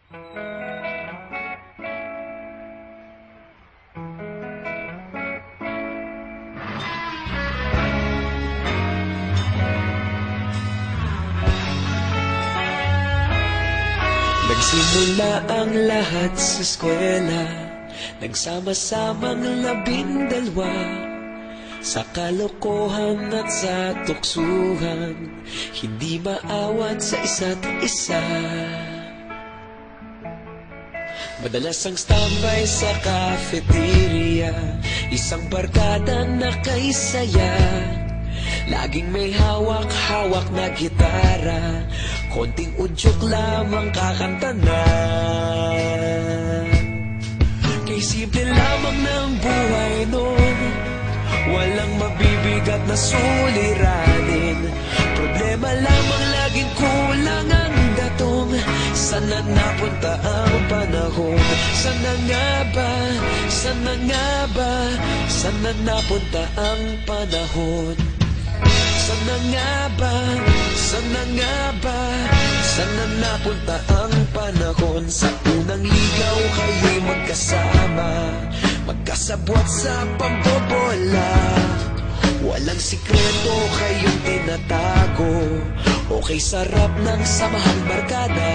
Nagsimula ang lahat sa eskwela, nagsama-samang 12 sa kalokohan at sa tuksuhan, hindi maawat sa isa't isa. Madalas ang standby sa cafeteria, isang barkada na kay saya. Laging may hawak-hawak na gitara, konting udyok lamang kakanta na. Kay simple lamang ng buhay noon, walang mabibigat na suliranin. Problema lamang laging kulang ang datong. Sana napunta ang panahon? Sana nga ba? Sana nga ba? Sana napunta ang panahon? Sana nga ba? Sana nga ba? Sana napunta ang panahon? Sa unang ligaw kayo'y magkasama, magkasabwat sa pambobola. Walang sikreto kayong tinatago, okay sarap ng samahang barkada.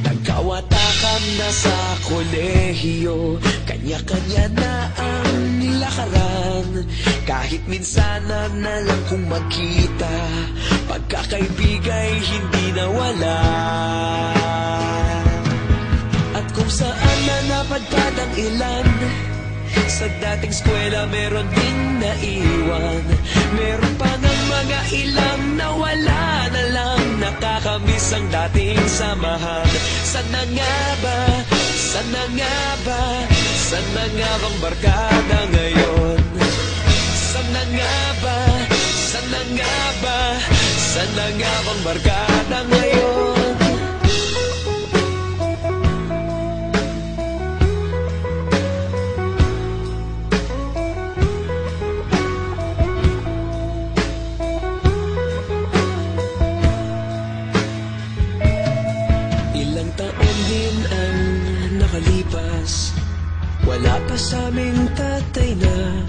Nagkawatakan na sa kolehiyo, kanya-kanya na ang nilakaran. Kahit minsan na lang kung magkita, pagkakaibigay hindi nawala. At kung saan na napadpad ang ilan, sa dating eskwela meron ding naiwan. Meron pa ng mga ilang nawala na lang, nakakamiss ang dating samahan. Sana nga ba? Sana nga ba? Sana nga bang barkada ngayon? Sana nga ba? Sana nga ba? Sana nga bang barkada ngayon? Ilang taon din ang nakalipas, wala pa sa aming tatay na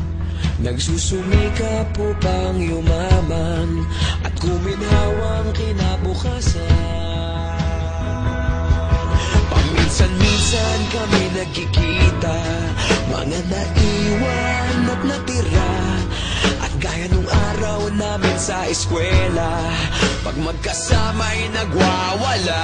nagsusumikap upang yumaman at kuminhawang kinabukasan. Paminsan-minsan kami nagkikita, mga naiwan at natira. At gaya nung araw namin sa eskwela, pag magkasama'y nagwawala.